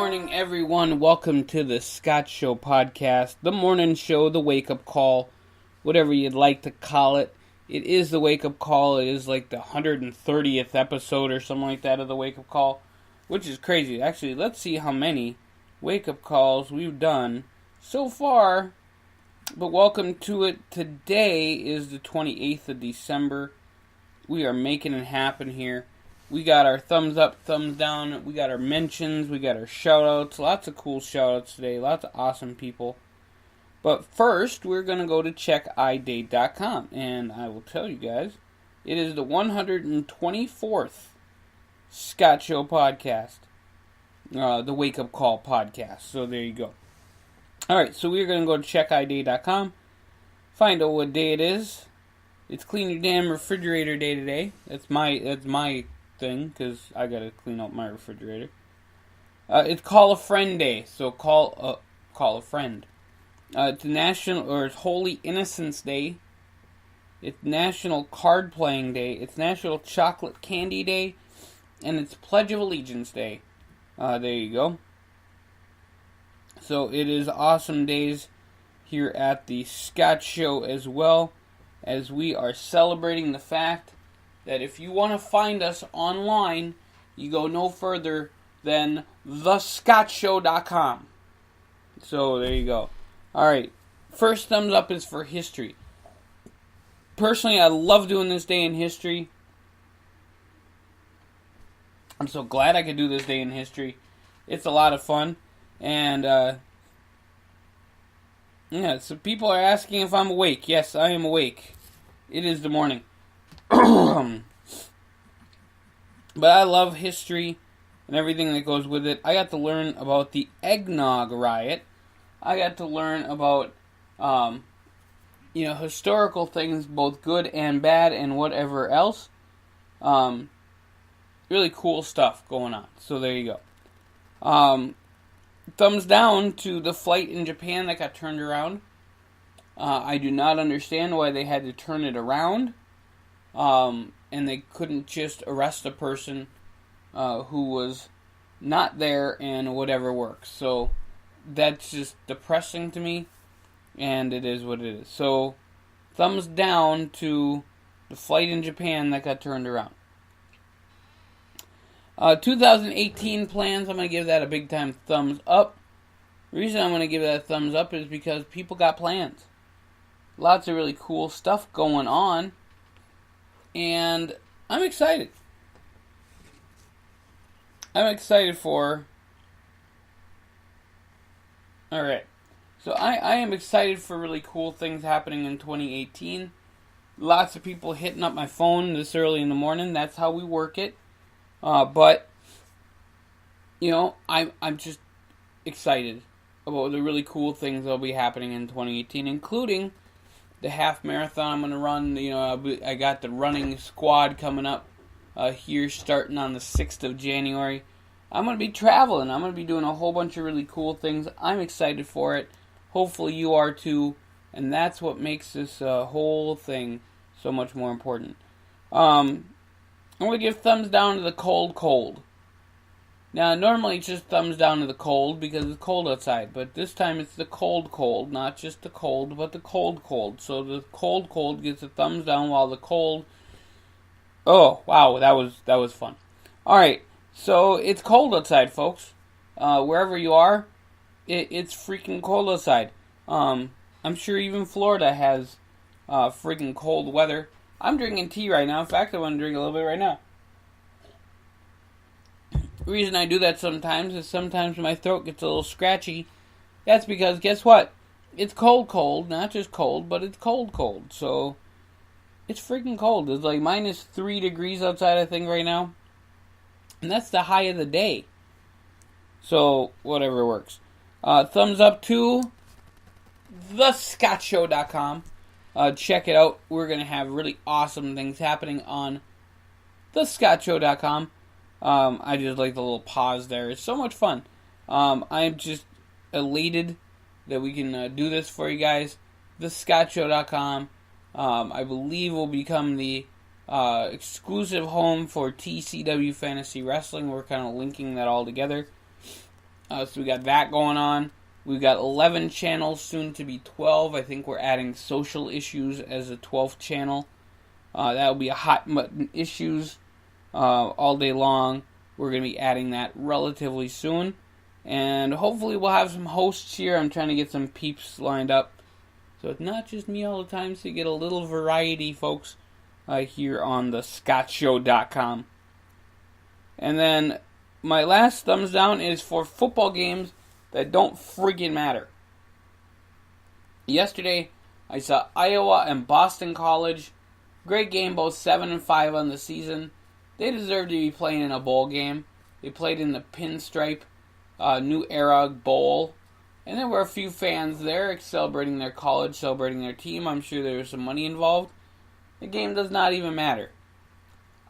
morning, everyone. Welcome to the Thescottshow podcast, the morning show, the wake-up call, whatever you'd like to call it. It is the wake-up call. It is like the 130th episode or something like that of the wake-up call, which is crazy. Actually, let's see how many wake-up calls we've done so far. But welcome to it. Today is the 28th of December. We are making it happen here. We got our thumbs up, thumbs down, we got our mentions, we got our shout-outs, lots of cool shout-outs today, lots of awesome people. But first, we're going to go to checkidate.com, and I will tell you guys, it is the 124th Scott Show podcast, the Wake Up Call podcast, so there you go. Alright, so we're going to go to checkidate.com, find out what day it is. It's Clean Your Damn Refrigerator Day today. That's my thing, because I gotta clean out my refrigerator. It's Call a Friend Day, so call a friend. It's it's Holy Innocents Day. It's National Card Playing Day. It's National Chocolate Candy Day, and it's Pledge of Allegiance Day. There you go. So it is awesome days here at the Scott Show, as well as we are celebrating the fact that if you want to find us online, you go no further than thescottshow.com. So there you go. Alright, first thumbs up is for history. Personally, I love doing this day in history. I'm so glad I could do this day in history. It's a lot of fun. And, yeah, so people are asking if I'm awake. Yes, I am awake. It is the morning. But I love history and everything that goes with it. I got to learn about the eggnog riot. I got to learn about, historical things, both good and bad and whatever else. Really cool stuff going on. So there you go. Thumbs down to the flight in Japan that got turned around. I do not understand why they had to turn it around. And they couldn't just arrest a person who was not there and whatever works. So that's just depressing to me, and it is what it is. So thumbs down to the flight in Japan that got turned around. 2018 plans, I'm going to give that a big time thumbs up. The reason I'm going to give that a thumbs up is because people got plans. Lots of really cool stuff going on. And I'm excited. I'm excited for... Alright. So I am excited for really cool things happening in 2018. Lots of people hitting up my phone this early in the morning. That's how we work it. But, I'm just excited about the really cool things that will be happening in 2018, including the half marathon I'm going to run. I got the running squad coming up here starting on the 6th of January. I'm going to be traveling. I'm going to be doing a whole bunch of really cool things. I'm excited for it. Hopefully you are too. And that's what makes this whole thing so much more important. I'm going to give thumbs down to the cold. Now, normally it's just thumbs down to the cold because it's cold outside. But this time it's the cold. Not just the cold, but the cold. So the cold gets a thumbs down while the cold... Oh, wow, that was fun. Alright, so it's cold outside, folks. Wherever you are, it's freaking cold outside. I'm sure even Florida has freaking cold weather. I'm drinking tea right now. In fact, I want to drink a little bit right now. The reason I do that sometimes is sometimes my throat gets a little scratchy. That's because, guess what? It's cold. Not just cold, but it's cold. So, it's freaking cold. It's like minus 3 degrees outside, I think, right now. And that's the high of the day. So, whatever works. Thumbs up to thescottshow.com. Check it out. We're going to have really awesome things happening on thescottshow.com. I just like the little pause there. It's so much fun. I'm just elated that we can do this for you guys. Thescottshow.com. I believe will become the exclusive home for TCW Fantasy Wrestling. We're kind of linking that all together. So we got that going on. We've got 11 channels, soon to be 12. I think we're adding social issues as a 12th channel. That will be a hot button issues all day long. We're going to be adding that relatively soon. And hopefully we'll have some hosts here. I'm trying to get some peeps lined up. So it's not just me all the time, so you get a little variety, folks, here on the Thescottshow.com. And then my last thumbs down is for football games that don't friggin' matter. Yesterday, I saw Iowa and Boston College. Great game, both 7-5 on the season. They deserve to be playing in a bowl game. They played in the Pinstripe New Era Bowl. And there were a few fans there celebrating their college, celebrating their team. I'm sure there was some money involved. The game does not even matter.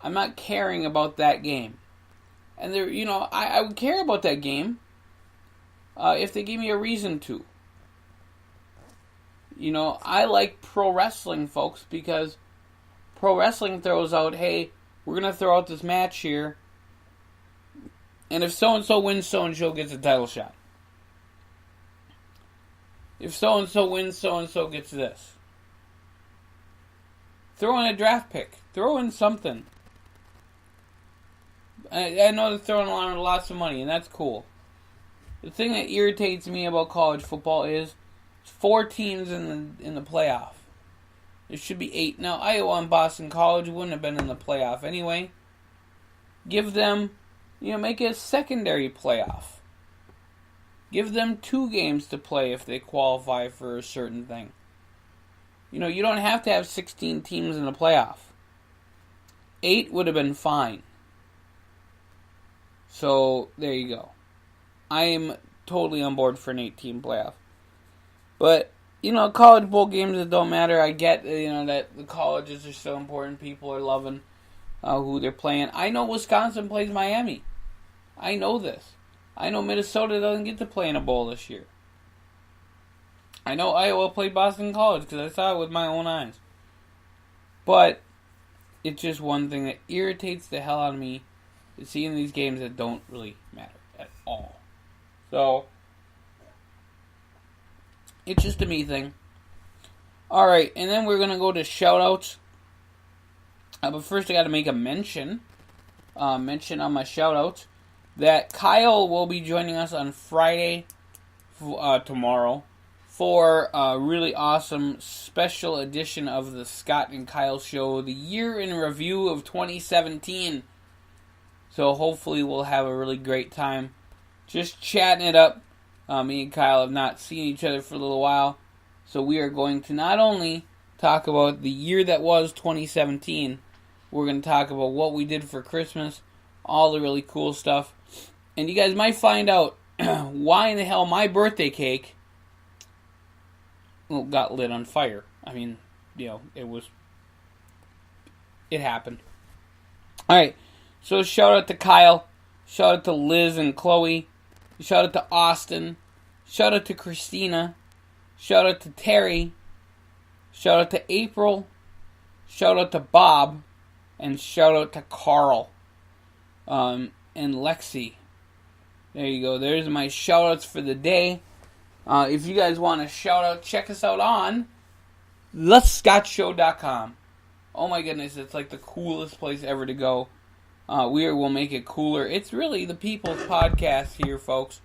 I'm not caring about that game. And there, I would care about that game if they gave me a reason to. I like pro wrestling, folks, because pro wrestling throws out, hey, we're going to throw out this match here, and if so-and-so wins, so-and-so gets a title shot. If so-and-so wins, so-and-so gets this. Throw in a draft pick. Throw in something. I know they're throwing around lots of money, and that's cool. The thing that irritates me about college football is 4 teams in the playoff. There should be 8. Now, Iowa and Boston College wouldn't have been in the playoff anyway. Give them, make it a secondary playoff. Give them 2 games to play if they qualify for a certain thing. You don't have to have 16 teams in the playoff. 8 would have been fine. So, there you go. I am totally on board for an 8-team playoff. But, college bowl games that don't matter. I get, that the colleges are so important. People are loving who they're playing. I know Wisconsin plays Miami. I know this. I know Minnesota doesn't get to play in a bowl this year. I know Iowa played Boston College because I saw it with my own eyes. But it's just one thing that irritates the hell out of me is seeing these games that don't really matter at all. So, it's just a me thing. Alright, and then we're going to go to shoutouts. But first I got to make a mention on my shoutouts, that Kyle will be joining us on Friday, tomorrow, for a really awesome special edition of the Scott and Kyle Show, the year in review of 2017. So hopefully we'll have a really great time just chatting it up. Me and Kyle have not seen each other for a little while, so we are going to not only talk about the year that was 2017, we're going to talk about what we did for Christmas, all the really cool stuff. And you guys might find out why in the hell my birthday cake got lit on fire. I mean, it happened. Alright, so shout out to Kyle, shout out to Liz and Chloe, shout out to Austin, shout out to Christina, shout out to Terry, shout out to April, shout out to Bob, and shout out to Carl, and Lexi. There you go. There's my shout-outs for the day. If you guys want a shout-out, check us out on Thescottshow.com. Oh my goodness, it's like the coolest place ever to go. We will make it cooler. It's really the people's podcast here, folks.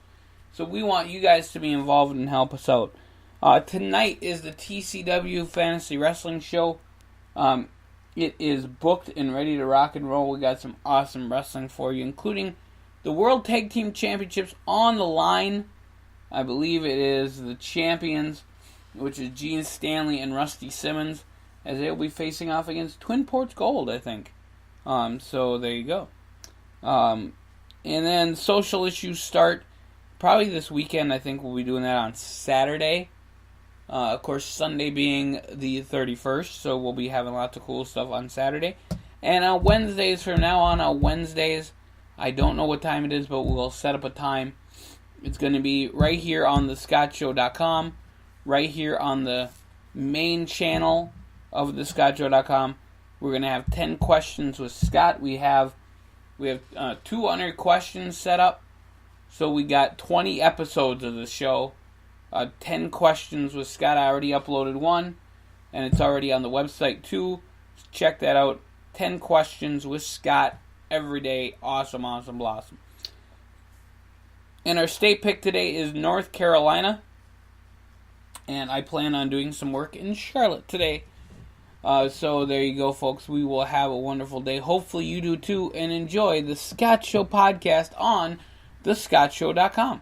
So we want you guys to be involved and help us out. Tonight is the TCW Fantasy Wrestling Show. It is booked and ready to rock and roll. We got some awesome wrestling for you, including the World Tag Team Championships on the line. I believe it is the champions, which is Gene Stanley and Rusty Simmons, as they'll be facing off against Twin Ports Gold, I think. So there you go. And then social issues start probably this weekend. I think we'll be doing that on Saturday. Of course, Sunday being the 31st, so we'll be having lots of cool stuff on Saturday. And on Wednesdays, from now on Wednesdays, I don't know what time it is, but we'll set up a time. It's going to be right here on thescottshow.com, right here on the main channel of thescottshow.com. We're going to have 10 questions with Scott. We have 200 questions set up. So we got 20 episodes of the show. 10 questions with Scott. I already uploaded one, and it's already on the website too. Check that out. 10 questions with Scott every day. Awesome, awesome, blossom. And our state pick today is North Carolina. And I plan on doing some work in Charlotte today. So there you go, folks. We will have a wonderful day. Hopefully you do too. And enjoy the Scott Show podcast on thescottshow.com.